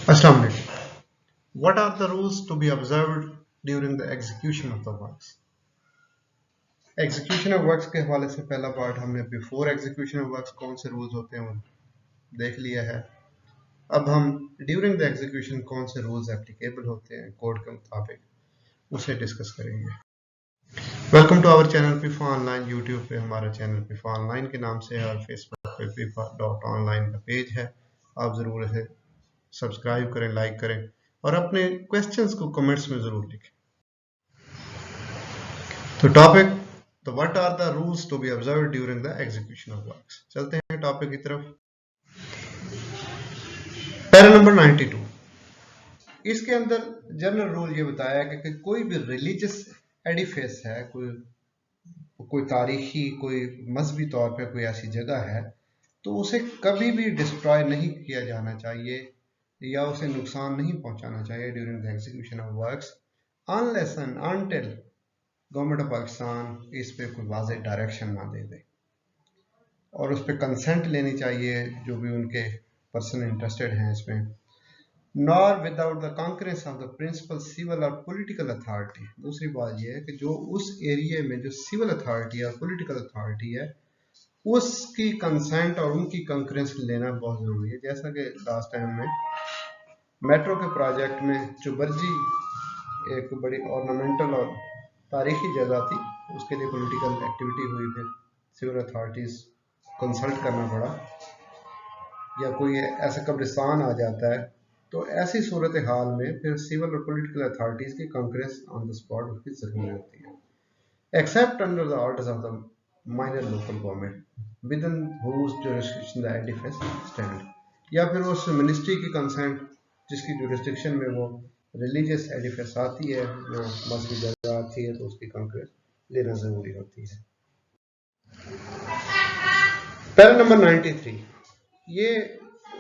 Assalamu alaikum. What are the rules to be observed during the execution of the works? Execution of works के हवाले से पहला part हमने before execution of works कौन से rules होते हैं वो देख लिया है। अब हम ड्यूरिंग द एग्जीक्यूशन कौन से रूल्स एप्लीकेबल होते हैं कोड के मुताबिक उसे डिस्कस करेंगे। वेलकम टू आवर चैनल पिफा ऑनलाइन। यूट्यूब पे हमारा चैनल पिफा ऑनलाइन के नाम से है और फेसबुक पे pifa.online का पेज है। आप ज़रूर इसे सब्सक्राइब करें, लाइक करें और अपने क्वेश्चंस को कमेंट्स में ज़रूर लिखें। तो टॉपिक तो what are the rules to be observed during the execution of works. चलते हैं टॉपिक की तरफ। पैरा नंबर 92, इसके अंदर जनरल रूल ये बताया है कि कोई भी रिलीजियस एडिफिस है, कोई तारीखी कोई मजहबी तौर पे कोई ऐसी जगह है तो उसे कभी भी डिस्ट्रॉय नहीं किया जाना चाहिए या उसे नुकसान नहीं पहुंचाना चाहिए during the execution of works unless and until government of Pakistan इस पे कोई वाज़ेह डायरेक्शन ना दे दे और उस पर कंसेंट लेनी चाहिए जो भी उनके पर्सन इंटरेस्टेड हैं इसमें, nor without the concurrence of the principal civil और पॉलिटिकल अथॉरिटी। दूसरी बात यह है कि जो उस एरिया में जो सिविल अथॉरिटी और पॉलिटिकल अथॉरिटी है उसकी कंसेंट और उनकी कंकरेंस लेना बहुत ज़रूरी है। जैसा कि लास्ट टाइम में मेट्रो के प्रोजेक्ट में चुबर्जी एक बड़ी ऑर्नामेंटल और तारीखी जगह थी, उसके लिए पॉलिटिकल एक्टिविटी हुई, फिर सिविल अथॉरिटीज़ कंसल्ट करना पड़ा, या कोई ऐसा कब्रिस्तान आ जाता है तो ऐसी सूरत हाल में फिर सिविल और पॉलिटिकल अथॉरिटीज़ की कंकरेंस ऑन द स्पॉट उसकी ज़रूरी होती है, except under the orders of the minor local government within whose jurisdiction the edifice stand, या फिर उस मिनिस्ट्री की कंसेंट जिसकी जुरिस्डिक्शन में वो रिलीजियस एडिफिस आती है, जो मजहबी जगह आती है, तो उसकी कंकरेंस लेना ज़रूरी होती है। पैरा नंबर 93, ये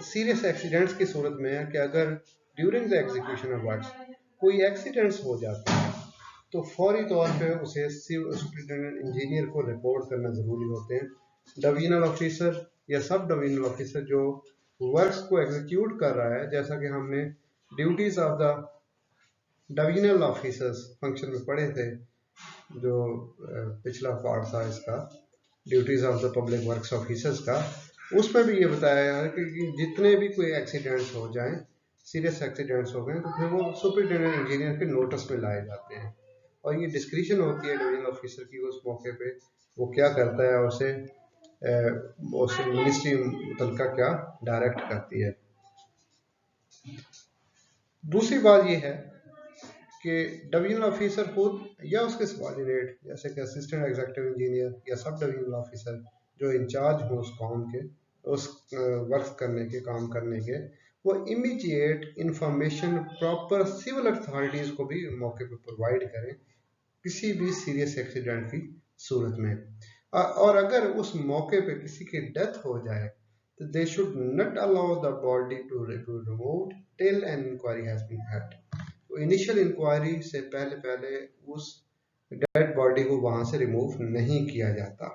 सीरियस एक्सीडेंट्स की सूरत में है कि अगर during the execution of works कोई एक्सीडेंट्स हो जाते हैं तो फौरी तौर पे उसे सुपरिटेंडेंट इंजीनियर को रिपोर्ट करना ज़रूरी होते हैं। डिवीजनल ऑफिसर या सब डिवीजनल ऑफिसर जो वर्क्स को एग्जीक्यूट कर रहा है, जैसा कि हमने duties of the divisional officers function में पढ़े थे, जो पिछला पार्ट था इसका, duties of the public works officers का, उसमें भी ये बताया है कि जितने भी कोई एक्सीडेंट्स हो जाएं, सीरियस एक्सीडेंट्स हो गए, तो फिर वो सुपरिटेंडेंट इंजीनियर के नोटिस में लाए जाते हैं और ये डिस्क्रिप्शन होती है डिवीजनल ऑफिसर की उस मौके पे वो क्या करता है, उसे मिनिस्ट्री मुतलका क्या डायरेक्ट करती है। दूसरी बात ये है कि डिवीजनल ऑफिसर खुद या उसके सबऑर्डिनेट जैसे कि असिस्टेंट एग्जीक्यूटिव इंजीनियर या सब डिवीजनल ऑफिसर जो इंचार्ज हो उस काम के, उस वर्क करने के, काम करने के, वो immediate information proper civil authorities को भी मौके पर प्रोवाइड करें किसी भी सीरियस एक्सीडेंट की सूरत में। और अगर उस मौके पे किसी की डेथ हो जाए तो they should not allow the body to remove till an inquiry has been held. तो इनिशियल इंक्वायरी से पहले उस डेड बॉडी को वहां से रिमूव नहीं किया जाता।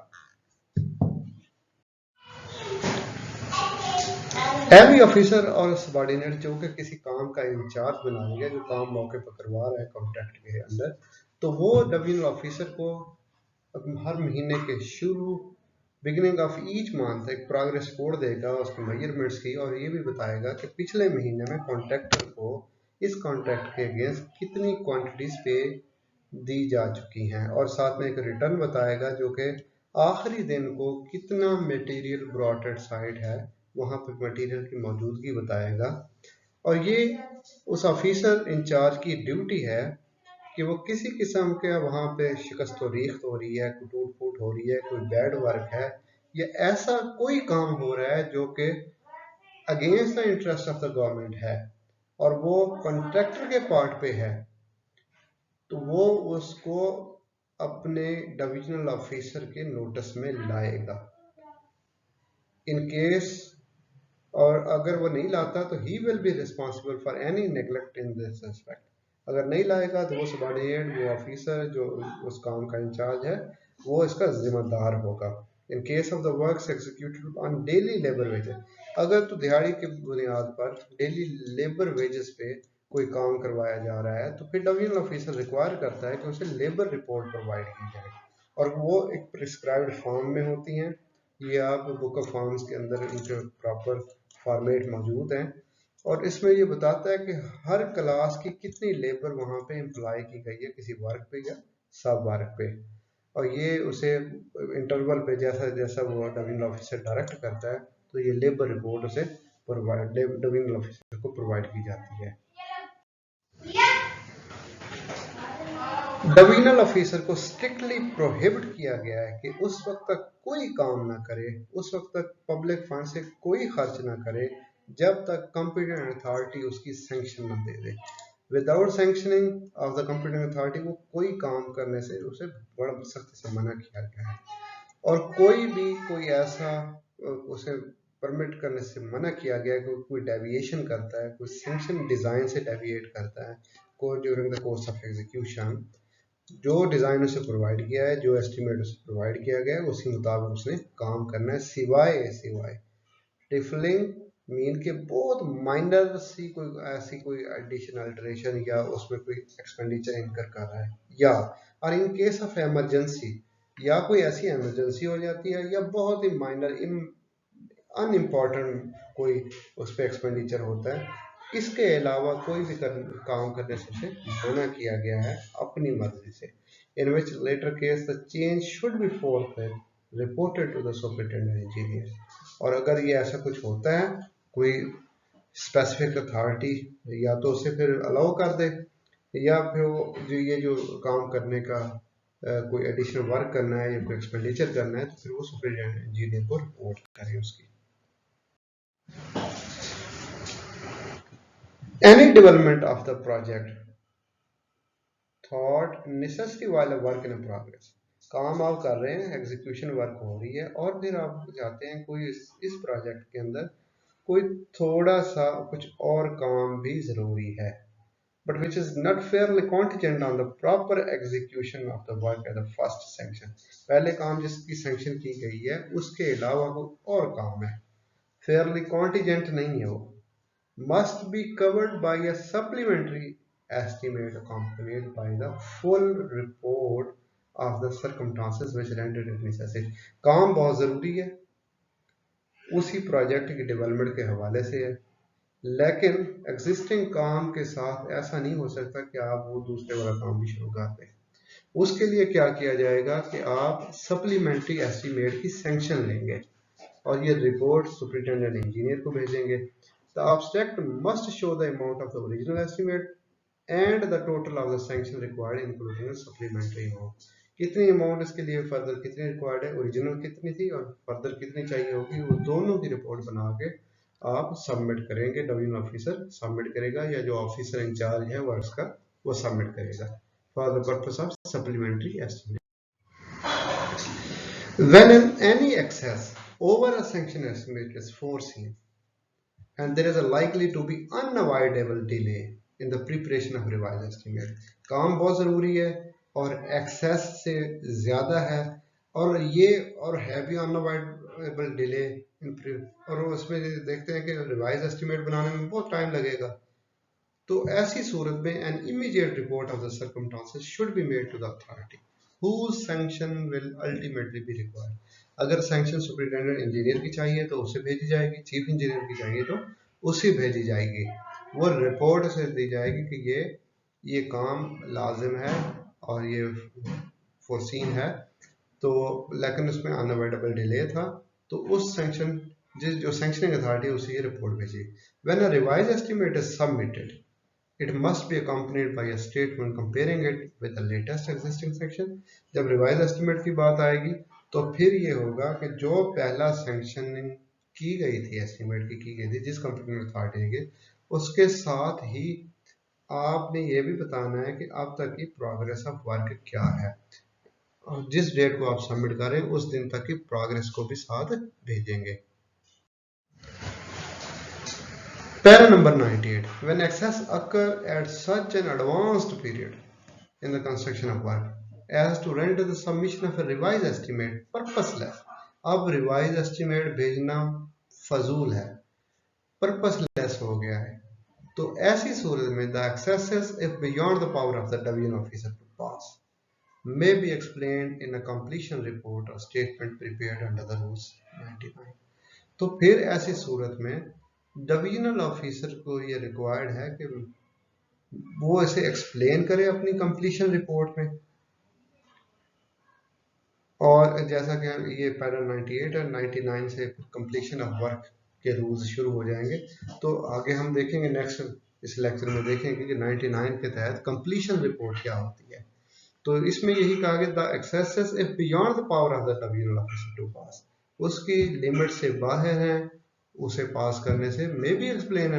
एवरी ऑफिसर और सबऑर्डिनेट जो कि किसी काम का इंचार्ज बनाया गया, जो काम मौके पर करवा रहा है कॉन्ट्रैक्ट के अंदर, तो वो डिवीजनल ऑफिसर को हर महीने के शुरू बिगिनिंग ऑफ ईच मंथ एक प्रोग्रेस रिपोर्ट देगा उसके मेजरमेंट्स की, और ये भी बताएगा कि पिछले महीने में कॉन्ट्रैक्टर को इस कॉन्ट्रैक्ट के अगेंस्ट कितनी क्वांटिटीज पे दी जा चुकी हैं, और साथ में एक रिटर्न बताएगा जो कि आखिरी दिन को कितना मटेरियल ब्रॉट एट साइट है, वहाँ पे मटेरियल की मौजूदगी बताएगा। और ये उस ऑफिसर इंचार्ज की ड्यूटी है कि वो किसी किस्म के वहाँ पे शिकस्त रेख्त हो रही है, कोई टूट फूट हो रही है, कोई बैड वर्क है, या ऐसा कोई काम हो रहा है जो कि against the interest of the government है और वो कॉन्ट्रैक्टर के पार्ट पे है, तो वो उसको अपने डिविजनल ऑफिसर के नोटिस में लाएगा। इन केस और अगर वो नहीं लाता तो he will be responsible for any neglect in this respect. अगर नहीं लाएगा तो वो सबऑर्डिनेट, वो ऑफिसर जो उस काम का इंचार्ज है, वो इसका जिम्मेदार होगा। In case of the works executed on daily labour wages, अगर तो दिहाड़ी की बुनियाद पर डेली लेबर वेजेस पे कोई काम करवाया जा रहा है तो फिर डिवीजनल ऑफिसर रिक्वायर करता है कि उसे लेबर रिपोर्ट प्रोवाइड की जाए, और वो एक प्रिस्क्राइब्ड फॉर्म में होती हैं। ये आप बुक ऑफ फॉर्म्स के अंदर इनके प्रॉपर फॉर्मेट मौजूद हैं, और इसमें ये बताता है कि हर क्लास की कितनी लेबर वहाँ पे एम्प्लॉय की गई है किसी वर्क पे या सब वर्क पे, और ये उसे इंटरवल पे जैसा जैसा वो डिवीजनल ऑफिसर डायरेक्ट करता है तो ये लेबर रिपोर्ट उसे प्रोवाइड डिवीजनल ऑफिसर को प्रोवाइड की जाती है। डिवीजनल ऑफिसर को स्ट्रिक्टली प्रोहिबिट किया गया है कि उस वक्त तक कोई काम ना करे, उस वक्त तक पब्लिक फंड से कोई खर्च ना करे जब तक कॉम्पिटेंट अथॉरिटी उसकी सैंक्शन न दे दे। Without sanctioning of the competent authority वो कोई काम करने से उसे बड़ा सख्ती से मना किया गया है, और कोई भी कोई ऐसा उसे परमिट करने से मना किया गया है कोई डेविएशन करता है, कोई सैंक्शन डिजाइन से डेविएट करता है को during the course of execution, जो डिज़ाइन उसे प्रोवाइड किया है, जो एस्टिमेट उसे प्रोवाइड किया गया है उसी मुताबिक उसने काम करना है, सिवाय टिफलिंग मीन के बहुत माइनर सी कोई ऐसी कोई एडिशन अल्टरेशन या उसमें कोई एक्सपेंडिचर इनकर कर रहा है, या और इन केस ऑफ इमरजेंसी या कोई ऐसी इमरजेंसी हो जाती है या बहुत ही माइनर अनइम्पॉर्टेंट कोई उस पर एक्सपेंडिचर होता है, इसके अलावा कोई भी काम करने से उसे मना किया गया है अपनी मर्जी से। In which letter case the change should be forthwith reported to the superintendent engineer, और अगर ये ऐसा कुछ होता है कोई स्पेसिफिक अथॉरिटी या तो उसे फिर अलाउ कर दे, या फिर वो जो काम करने का कोई एडिशनल वर्क करना है या कोई एक्सपेंडिचर करना है तो फिर वो सुपरिटेंडेंट इंजीनियर को रिपोर्ट करे उसकी। Any development of the project thought necessary while a work in a progress, काम आप कर रहे हैं, एग्जीक्यूशन वर्क हो रही है और फिर आप चाहते हैं कोई इस प्रोजेक्ट के अंदर कोई थोड़ा सा कुछ और काम भी जरूरी है, but which is not fairly contingent on the proper execution of the work at the first sanction, पहले काम जिसकी सैंक्शन की गई है उसके अलावा कोई और काम है, fairly contingent नहीं है वो, must be covered by a supplementary estimate accompanied by the full report of the circumstances which rendered it necessary, काम बहुत ज़रूरी है उसी प्रोजेक्ट की डेवलपमेंट के हवाले से है, लेकिन एग्जिस्टिंग काम के साथ ऐसा नहीं हो सकता कि आप वो दूसरे वाला काम भी शुरू कर दें। उसके लिए क्या किया जाएगा कि आप सप्लीमेंट्री एस्टीमेट की सैंक्शन लेंगे और ये रिपोर्ट सुपरिटेंडेंट इंजीनियर को भेजेंगे। The abstract must show the amount of the original estimate and the total of the sanction required including the supplementary amount, कितनी अमाउंट इसके लिए फर्दर कितनी रिक्वायर्ड है, ओरिजिनल कितनी थी और फर्दर कितनी चाहिए होगी, वो दोनों की रिपोर्ट बना के आप सबमिट करेंगे, डिवीजनल ऑफिसर सबमिट करेगा या जो ऑफिसर इंचार्ज है वर्क्स का वो सबमिट करेगा for the purpose of supplementary estimate. When any excess over a sanction estimate is foreseen and there is a likely to be unavoidable delay in the preparation of revised estimate, काम बहुत ज़रूरी है और access से ज़्यादा है और ये और है भी अनअवॉइडेबल डिले और उसमें देखते हैं कि रिवाइज एस्टिमेट बनाने में बहुत टाइम लगेगा, तो ऐसी सूरत में an immediate report of the circumstances should be made to the authority whose sanction will ultimately be required, अगर सैंक्शन सुपरिटेंडेंट इंजीनियर की चाहिए तो उसे भेजी जाएगी, चीफ इंजीनियर की चाहिए तो उसे भेजी जाएगी, वो रिपोर्ट से दी जाएगी कि ये काम लाजिम है और ये फोरसीन है, तो लेकिन उसमें अनअवॉइडेबल डिले था, तो उस सैंक्शन जो सैंक्शनिंग अथॉरिटी उसे ये रिपोर्ट भेजी। When a revise estimate is submitted it must be accompanied by a statement comparing it with the latest existing section। जब रिवाइज एस्टिमेट की बात आएगी तो फिर ये होगा कि जो पहला सैंक्शनिंग की गई थी एस्टिमेट की गई थी जिस कंपनी अथॉरिटी के, उसके साथ ही आपने ये भी बताना है कि अब तक की प्रोग्रेस ऑफ वर्क क्या है और जिस डेट को आप सबमिट करें उस दिन तक की प्रोग्रेस को भी साथ भेजेंगे। Para number 98. When excess occur at such an advanced period in the construction of work as to render the submission of a revised estimate purposeless अब रिवाइज एस्टिमेट भेजना फजूल है, पर्पसलेस हो गया है। तो ऐसी सूरत में the excesses if beyond the power of the division officer to pass may be explained in a completion report or statement prepared under the rules 99। तो फिर ऐसी सूरत में डिवीजनल ऑफिसर को ये रिक्वायर्ड है कि वो इसे एक्सप्लेन करे अपनी कंप्लीशन रिपोर्ट में। और जैसा कि ये पैरा 98 और 99 से कंप्लीशन ऑफ वर्क के रूल्स शुरू हो जाएंगे। तो आगे हम देखेंगे, नेक्स्ट इस लेक्चर में देखेंगे कि 99 के तहत कंप्लीशन रिपोर्ट क्या होती है। तो इसमें यही कहा गया the excesses if beyond the power of the divisional officer to pass, उसकी लिमिट से बाहर है, उसे पास करने से may be explain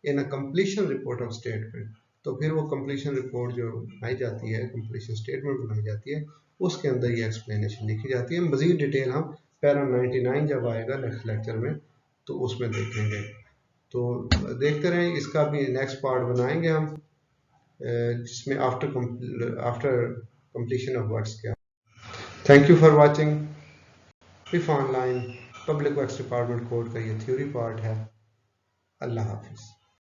in a completion report of statement. तो फिर वो कंप्लीशन रिपोर्ट जो बनाई जाती है, कंप्लीशन स्टेटमेंट बनाई जाती है, उसके अंदर ये एक्सप्लेनेशन लिखी जाती है। मजीद डिटेल हम पैरा 99 जब आएगा नेक्स्ट लेक्चर में तो उसमें देखेंगे। तो देखते रहें, इसका भी नेक्स्ट पार्ट बनाएंगे हम, जिसमें आफ्टर कंप्लीशन ऑफ वर्क्स क्या। Thank you for watching. If online public works department code का ये थ्योरी पार्ट है। अल्लाह हाफिज़।